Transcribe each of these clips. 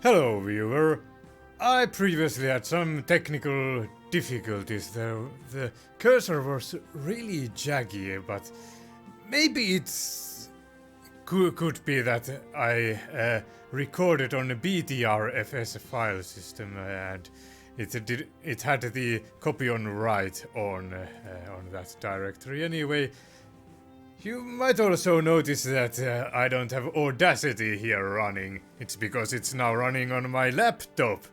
Hello, viewer. I previously had some technical difficulties. The cursor was really jaggy, but maybe could be that I recorded on a BTRFS file system and it had the copy on write on that directory. Anyway, you might also notice that I don't have Audacity here running. It's because it's now running on my laptop.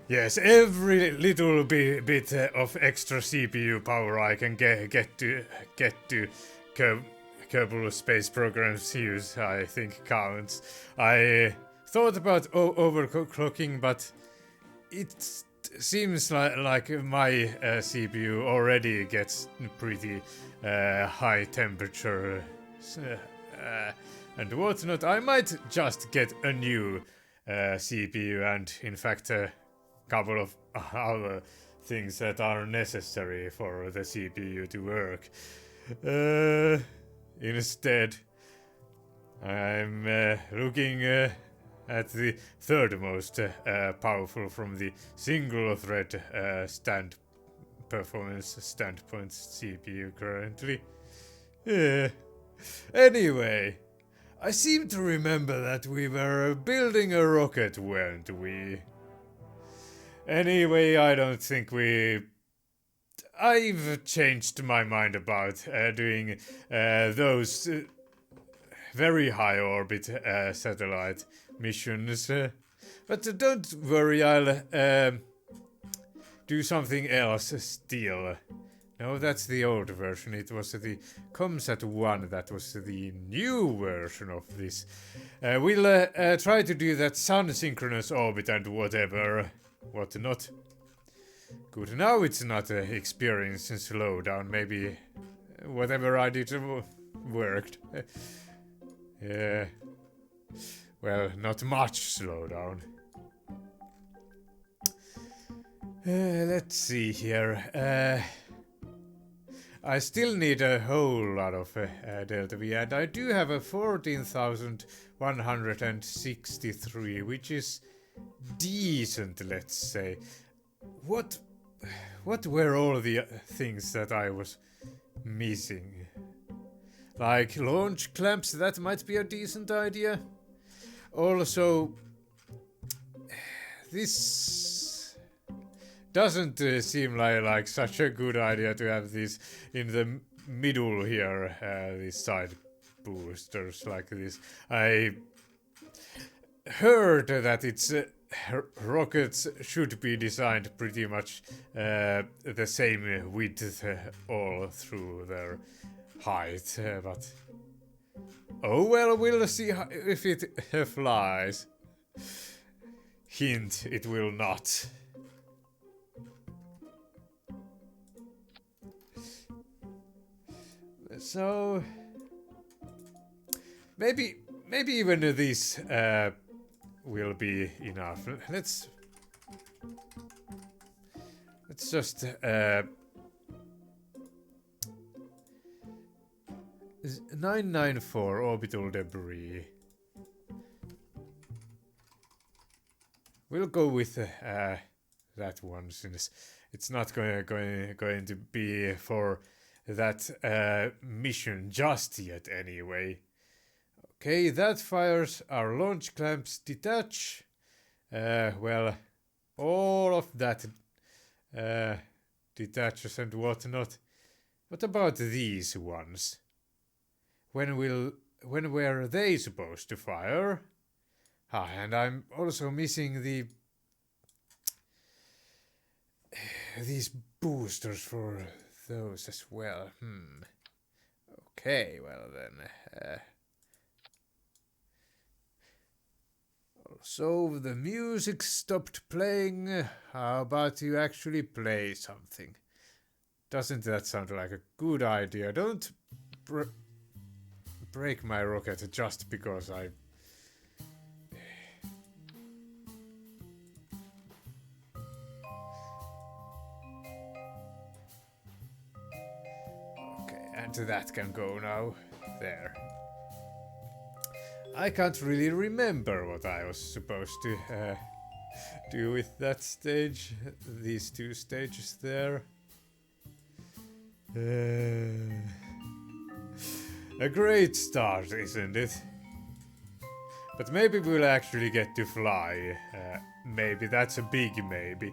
Yes, every little bit of extra CPU power I can get to Kerbal Space Program's use, I think counts. I thought about overclocking, but it seems like my CPU already gets pretty high temperature and whatnot. I might just get a new CPU and in fact a couple of other things that are necessary for the CPU to work. Instead, I'm looking at the third most powerful from the single thread performance standpoint CPU currently. Anyway, I seem to remember that we were building a rocket, weren't we? Anyway, I don't think I've changed my mind about doing those very high orbit satellite missions. But don't worry, I'll do something else still. No, that's the old version. It was the ComSat 1 that was the new version of this. We'll try to do that sun synchronous orbit and whatnot. Good, now it's not experiencing slowdown. Maybe whatever I did worked. Yeah. Well, not much slowdown. Let's see here. I still need a whole lot of Delta V, and I do have a 14,163, which is decent, let's say. What were all the things that I was missing? Like launch clamps, that might be a decent idea. Also, this doesn't seem like such a good idea to have this in the middle here, these side boosters like this. I heard that it's rockets should be designed pretty much the same width all through their height, but oh well, we'll see if it flies. Hint, it will not. So maybe even this will be enough. Let's just 994 orbital debris. We'll go with that one since it's not going to be for that mission just yet anyway. Okay, that fires our launch clamps detach. Well, all of that detaches and whatnot. What about these ones? When were they supposed to fire? And I'm also missing these boosters for those as well. Okay, well then. So the music stopped playing. How about you actually play something? Doesn't that sound like a good idea? Don't break my rocket just because I... Okay, and that can go now. There. I can't really remember what I was supposed to do with that stage. These two stages there. A great start, isn't it? But maybe we'll actually get to fly. Maybe that's a big maybe.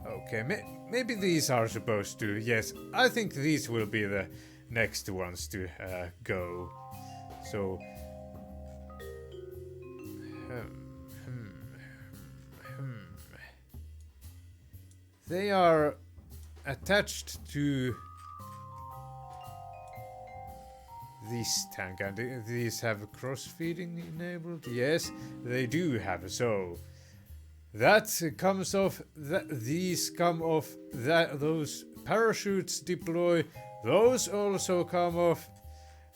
Okay, maybe these are supposed to... Yes, I think these will be the next ones to go. So... They are attached to this tank, and these have cross-feeding enabled. Yes, they do have. So that comes off. These come off. Those parachutes deploy. Those also come off,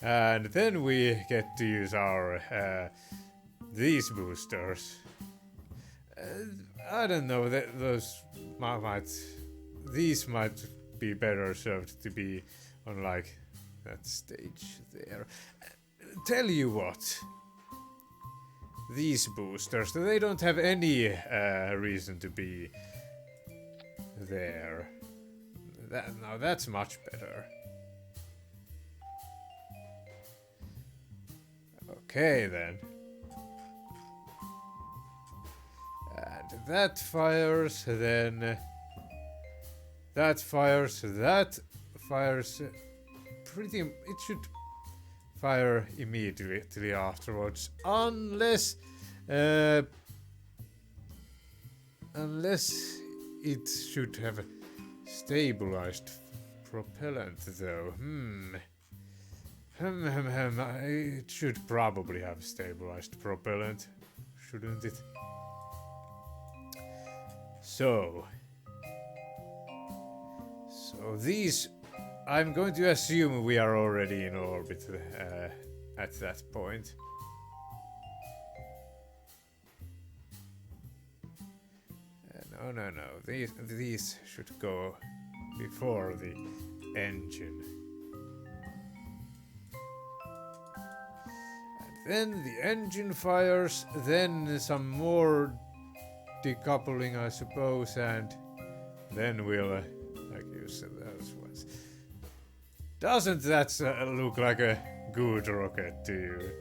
and then we get to use our these boosters. I don't know. Those these might be better served to be on like that stage there. Tell you what, these boosters, they don't have any reason to be there. Now that's much better. Okay then. And that fires, then that fires, pretty... It should fire immediately afterwards, unless it should have stabilized propellant though. It should probably have stabilized propellant, shouldn't it? So these, I'm going to assume we are already in orbit at that point. No. These should go before the engine. And then the engine fires, then some more decoupling, I suppose, and then we'll use those ones. Doesn't that look like a good rocket to you?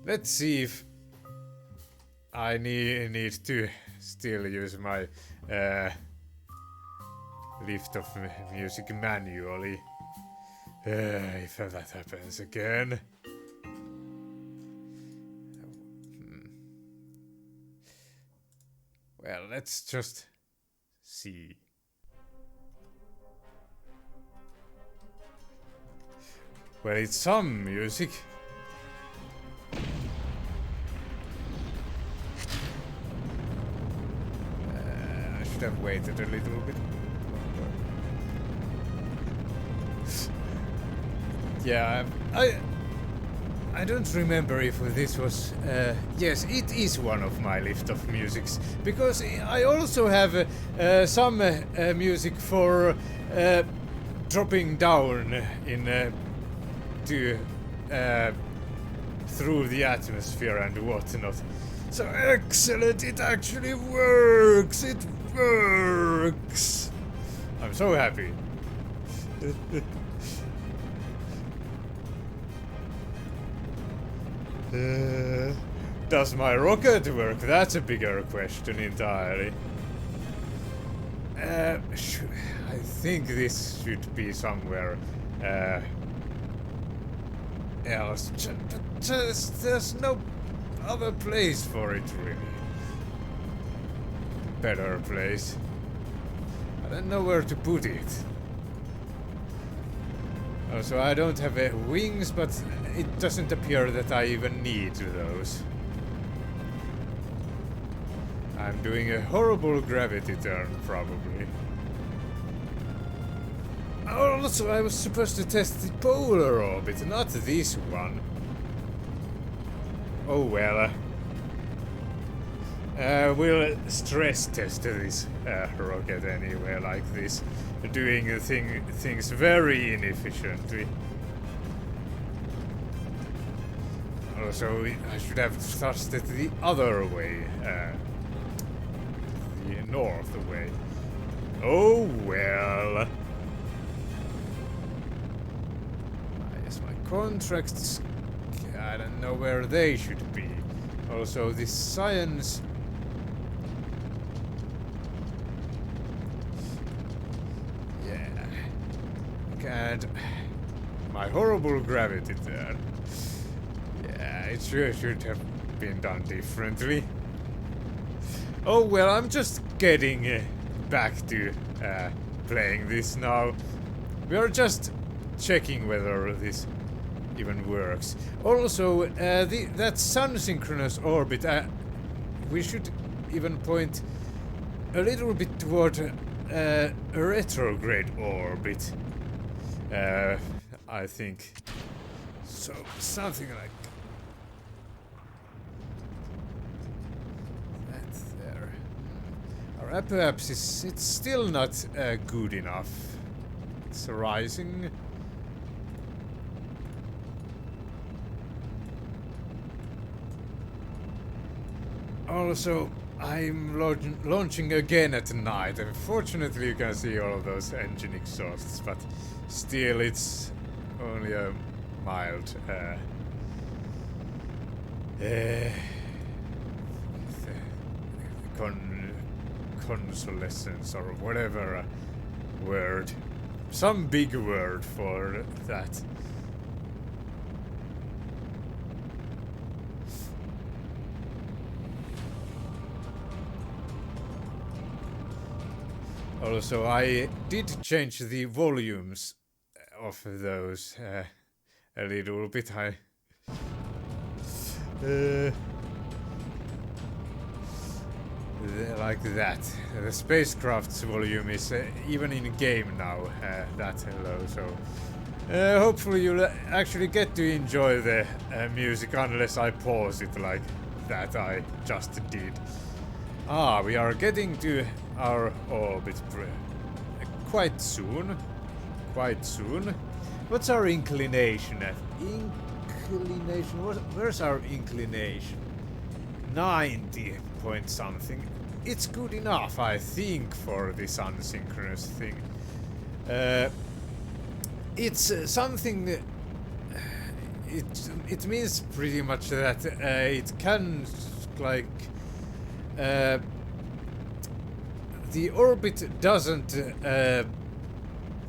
Let's see if I need to still use my Liftoff music manually. If that happens again. Well, let's just see. Well, it's some music. I should have waited a little bit longer. Yeah, I don't remember if this was... yes, it is one of my Liftoff musics, because I also have some music for dropping down in to through the atmosphere and whatnot. So excellent! It actually works! It works! I'm so happy. Does my rocket work? That's a bigger question entirely. I think this should be somewhere else. There's no other place for it, really. Better place. I don't know where to put it. Also, I don't have wings, but it doesn't appear that I even need those. I'm doing a horrible gravity turn, probably. Also, I was supposed to test the polar orbit, not this one. Oh well. We'll stress test this rocket anyway, like this. Doing things very inefficiently. Also, I should have thrust it the other way. The north way. Oh well. Yes, my contracts. I don't know where they should be. Also, this science. Yeah. And my horrible gravity there. Yeah, it should have been done differently. Oh well, I'm just getting back to playing this now. We are just checking whether this even works. Also, that sun-synchronous orbit, we should even point a little bit toward a retrograde orbit. I think. So, something like that there. Our apoapsis, it's still not good enough. It's rising. Also, I'm launching again at night. Unfortunately, you can see all of those engine exhausts, but still, it's only a mild consolescence or whatever word. Some big word for that. Also, I did change the volumes of those a little bit. Like that. The spacecraft's volume is even in game now that low. So hopefully you'll actually get to enjoy the music unless I pause it like that I just did. Ah, we are getting to our orbit quite soon. Quite soon. What's our inclination at? Inclination? Where's our inclination? 90 point something. It's good enough, I think, for this unsynchronous thing. It's something. It means pretty much that it can like. The orbit doesn't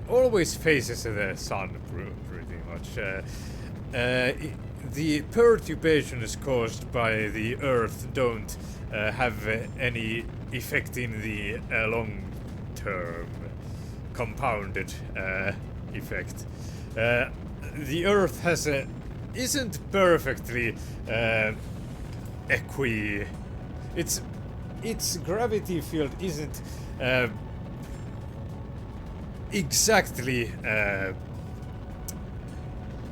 always faces the sun pretty much. The perturbations caused by the Earth don't have any effect in the long-term compounded effect. The Earth has isn't perfectly its gravity field isn't exactly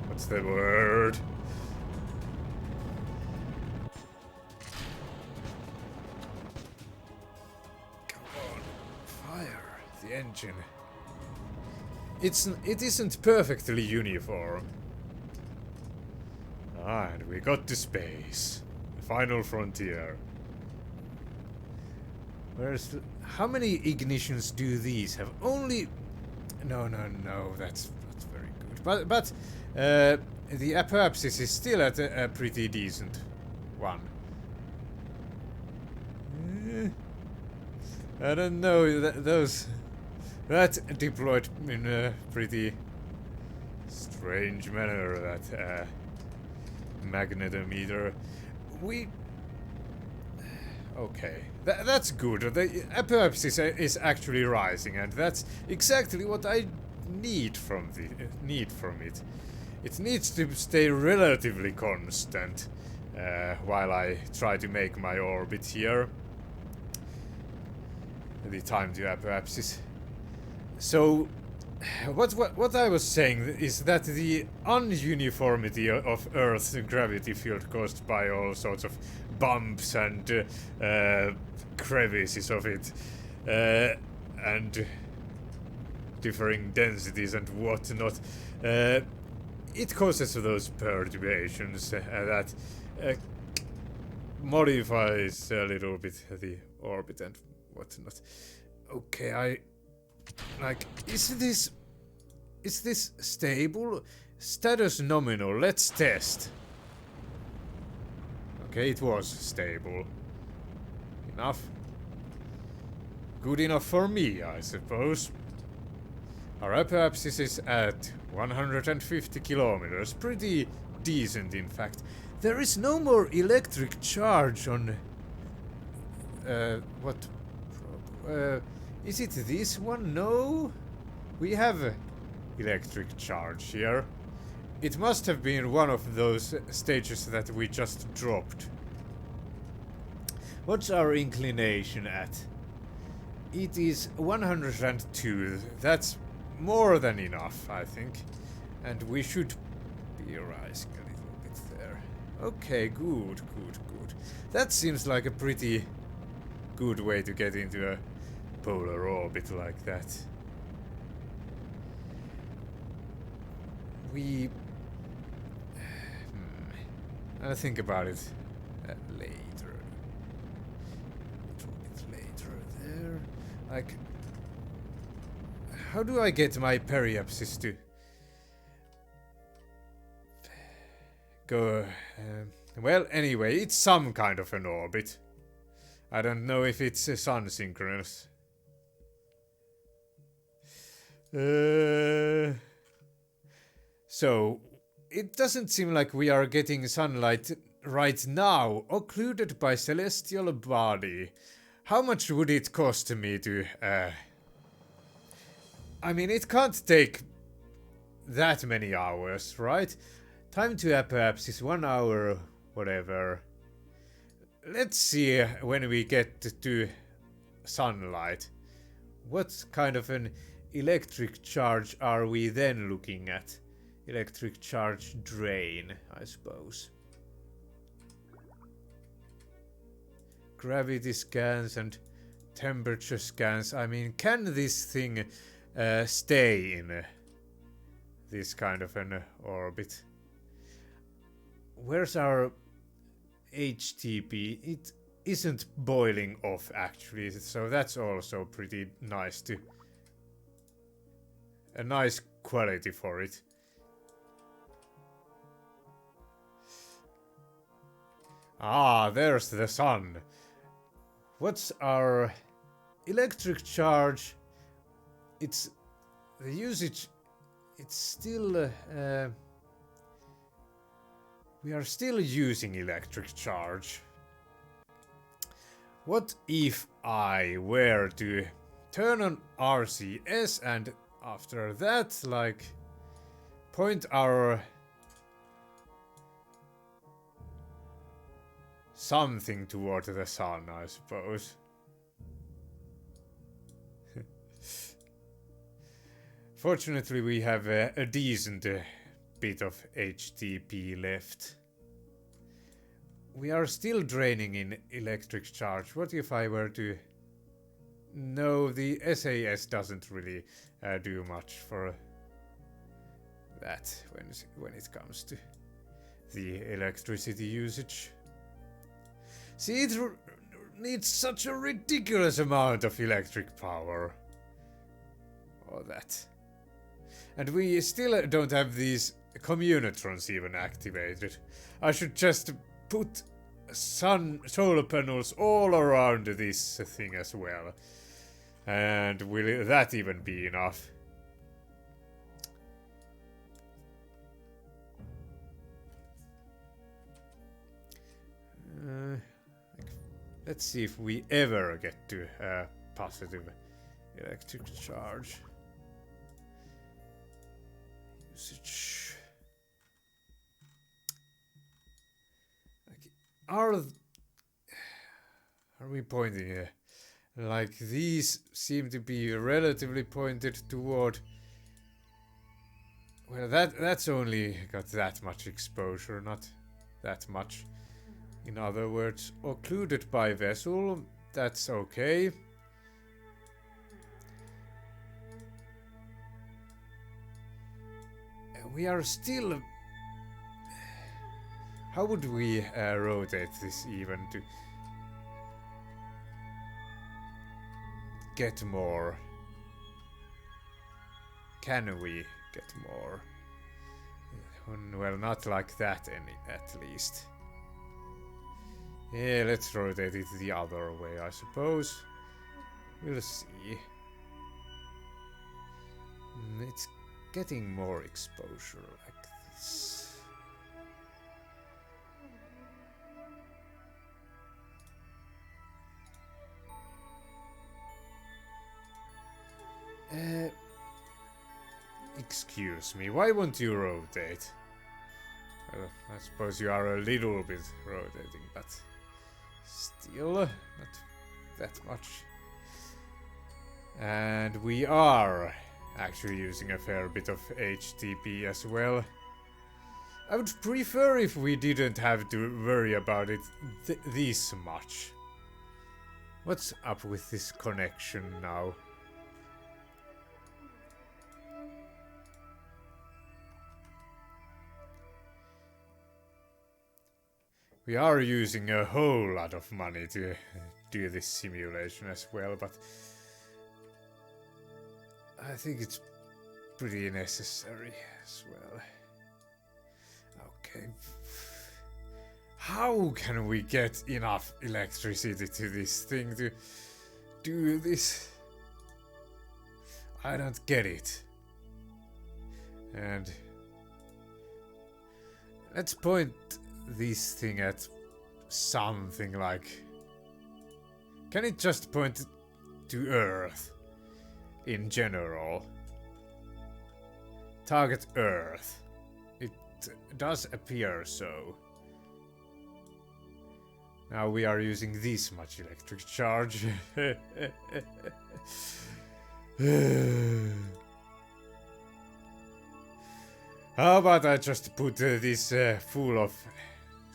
what's the word? Come on, fire the engine. It isn't perfectly uniform. Ah, and we got to space. The final frontier. How many ignitions do these have? Only. No, that's not very good. But the apoapsis is still at a pretty decent one. I don't know that deployed in a pretty strange manner. That magnetometer. Okay, that's good. The apoapsis is actually rising, and that's exactly what I need from it. It needs to stay relatively constant while I try to make my orbit here. The time to apoapsis. So, what I was saying is that the ununiformity of Earth's gravity field caused by all sorts of bumps and crevices of it, and differing densities and whatnot, it causes those perturbations that modifies a little bit the orbit and whatnot. Okay, is this stable? Status nominal. Let's test. Okay, it was stable. Enough. Good enough for me, I suppose. Our upper axis is at 150 kilometers. Pretty decent, in fact. There is no more electric charge on... what? Is it this one? No? We have electric charge here. It must have been one of those stages that we just dropped. What's our inclination at? It is 102. That's more than enough, I think. And we should be rising a little bit there. Okay, good. That seems like a pretty good way to get into a polar orbit like that. I'll think about it later. A little bit later there. Like, how do I get my periapsis to go? Well, anyway, it's some kind of an orbit. I don't know if it's sun synchronous. So, it doesn't seem like we are getting sunlight right now, occluded by celestial body. How much would it cost me to, I mean, it can't take that many hours, right? Time to apoapsis, 1 hour, whatever. Let's see when we get to sunlight. What kind of an electric charge are we then looking at? Electric charge drain, I suppose. Gravity scans and temperature scans. I mean, can this thing stay in this kind of an orbit? Where's our HTP? It isn't boiling off actually, so that's also pretty nice to... a nice quality for it. Ah, there's the sun. What's our electric charge? It's the usage. It's still we are still using electric charge. What if I were to turn on RCS and after that, like, point our something toward the sun, I suppose. Fortunately, we have a decent bit of HTP left. We are still draining in electric charge. What if I were to... No, the SAS doesn't really do much for that when it comes to the electricity usage. See, it needs such a ridiculous amount of electric power. All that. And we still don't have these communitrons even activated. I should just put solar panels all around this thing as well. And will that even be enough? Let's see if we ever get to positive electric charge. Usage. Okay. Are we pointing here? Like, these seem to be relatively pointed toward... Well, that's only got that much exposure, not that much. In other words, occluded by vessel, that's okay. we are still... How would we rotate this even to get more? Can we get more? Well, not like that at least. Yeah, let's rotate it the other way, I suppose. We'll see. It's getting more exposure like this. Excuse me, why won't you rotate? Well, I suppose you are a little bit rotating, but still not that much. And we are actually using a fair bit of HTP as well. I would prefer if we didn't have to worry about it this much. What's up with this connection now? We are using a whole lot of money to do this simulation as well, but I think it's pretty necessary as well. Okay. How can we get enough electricity to this thing to do this? I don't get it. And let's point this thing at something like... Can it just point to Earth in general? Target Earth. It does appear so. Now we are using this much electric charge. How about I just put this full of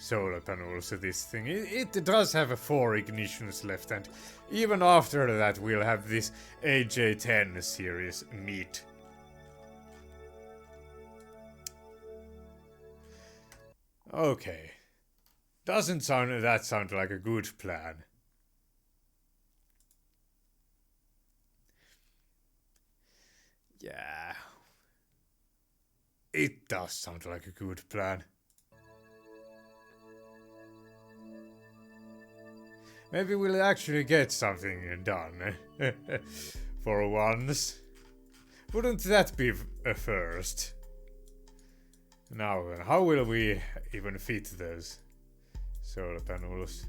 solar panels to this thing? It does have 4 ignitions left, and even after that we'll have this AJ10 series meat. Okay. Doesn't sound like a good plan. Yeah. It does sound like a good plan. Maybe we'll actually get something done. For once. Wouldn't that be a first? Now, how will we even fit those solar panels?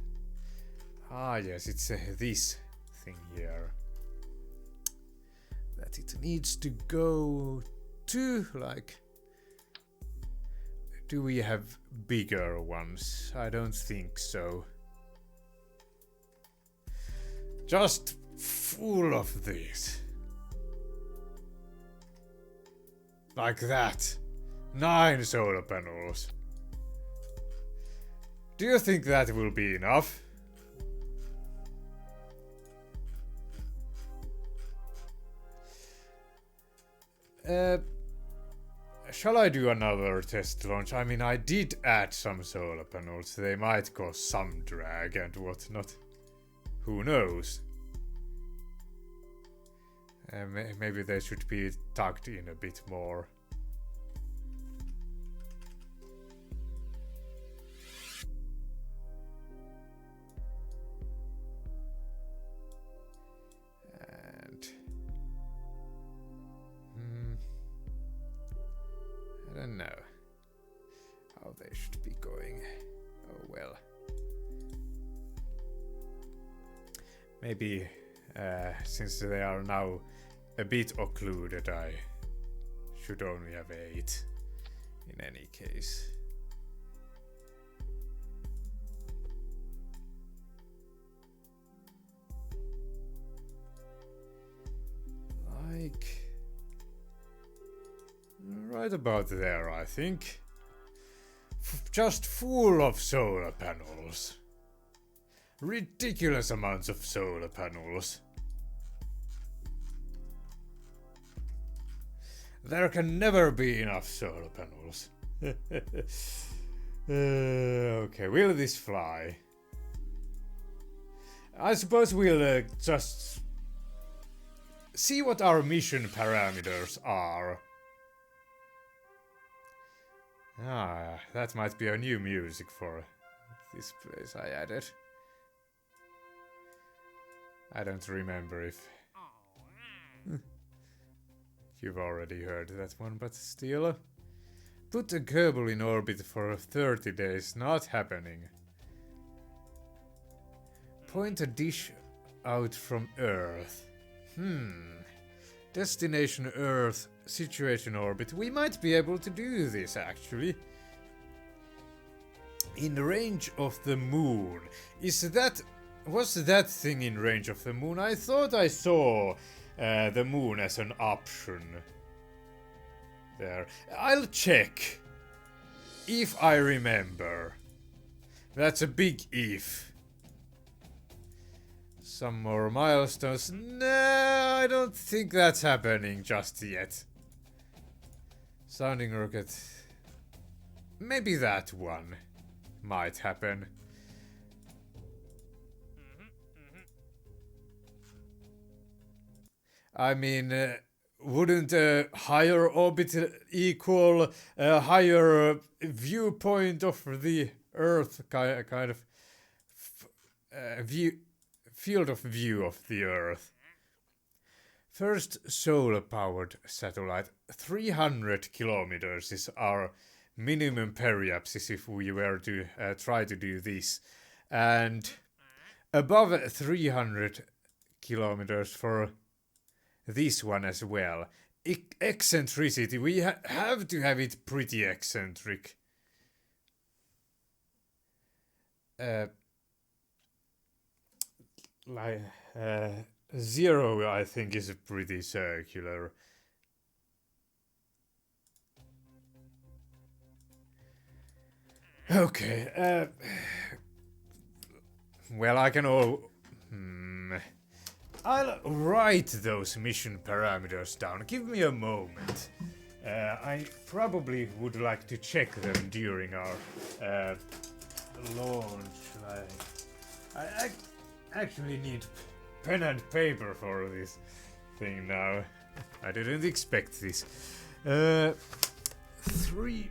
Ah, yes, it's this thing here. That it needs to go to, like... Do we have bigger ones? I don't think so. Just full of these. Like that. 9 solar panels. Do you think that will be enough? Shall I do another test launch? I mean, I did add some solar panels. They might cause some drag and whatnot. Who knows? Maybe they should be tucked in a bit more. And... I don't know how they should be going. Oh well. Maybe since they are now a bit occluded, I should only have 8 in any case. Like right about there, I think. Just full of solar panels. Ridiculous amounts of solar panels. There can never be enough solar panels. Okay, will this fly? I suppose we'll just see what our mission parameters are. Ah, that might be a new music for this place I added. I don't remember if you've already heard that one, but still. Put a Kerbal in orbit for 30 days, not happening. Point a dish out from Earth. Destination Earth, situation orbit. We might be able to do this actually. In range of the moon. Was that thing in range of the moon? I thought I saw the moon as an option. There. I'll check. If I remember. That's a big if. Some more milestones. No, I don't think that's happening just yet. Sounding rocket. Maybe that one might happen. I mean, wouldn't a higher orbit equal a higher viewpoint of the Earth, kind of field of view of the Earth? First solar-powered satellite, 300 kilometers is our minimum periapsis if we were to try to do this, and above 300 kilometers for this one as well. Eccentricity, we have to have it pretty eccentric. Zero, I think, is pretty circular. Okay, well, I can I'll write those mission parameters down. Give me a moment. I probably would like to check them during our launch. I actually need pen and paper for this thing now. I didn't expect this. Three.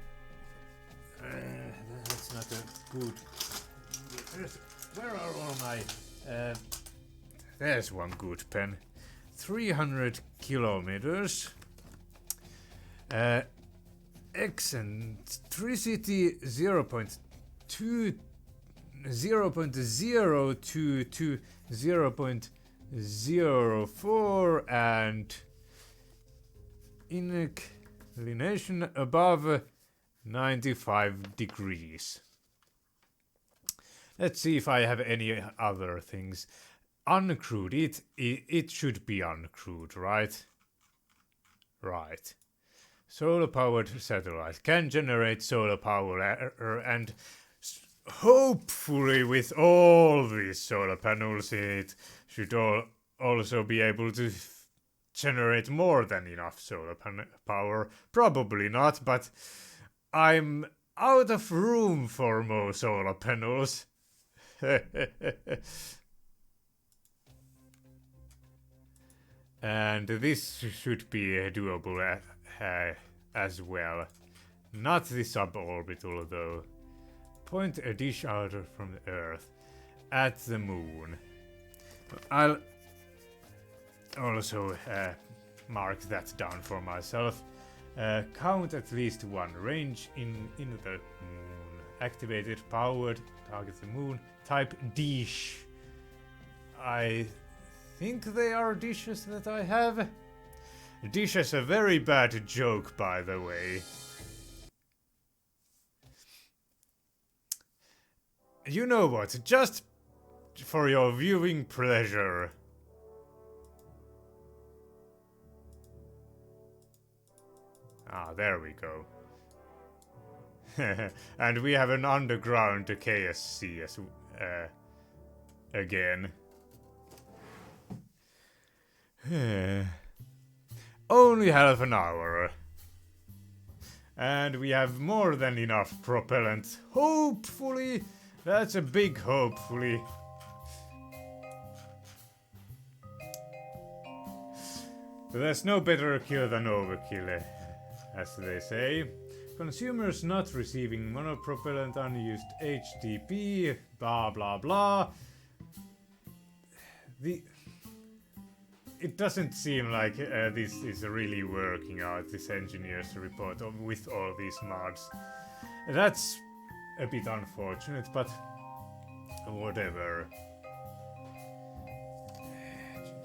That's not a good. Where are all my? There's one good pen. 300 kilometers. Eccentricity 0.0 to 0.04 and inclination above 95 degrees. Let's see if I have any other things. Uncrewed, it should be uncrewed, right? Right. Solar-powered satellite can generate solar power and hopefully with all these solar panels it should also be able to generate more than enough solar power. Probably not, but I'm out of room for more solar panels. And this should be doable as well. Not the suborbital though. Point a dish out from the Earth at the moon. I'll also mark that down for myself. Count at least one range in the moon. Activated, powered, target the moon. Type dish. I think they are dishes that I have. Dish is a very bad joke, by the way. You know what? Just for your viewing pleasure. Ah, there we go. And we have an underground KSC as again. only half an hour. And we have more than enough propellant. Hopefully. That's a big hopefully. But there's no better kill than overkill, as they say. Consumers not receiving monopropellant unused HTP, blah blah blah. It doesn't seem like this is really working out, this engineer's report, with all these mods. That's a bit unfortunate, but whatever.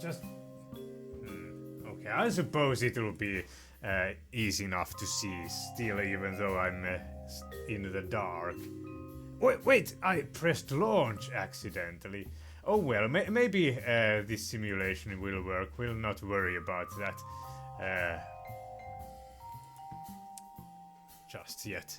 Just... okay, I suppose it will be easy enough to see still, even though I'm in the dark. Wait, I pressed launch accidentally. Oh well, maybe this simulation will work. We'll not worry about that just yet.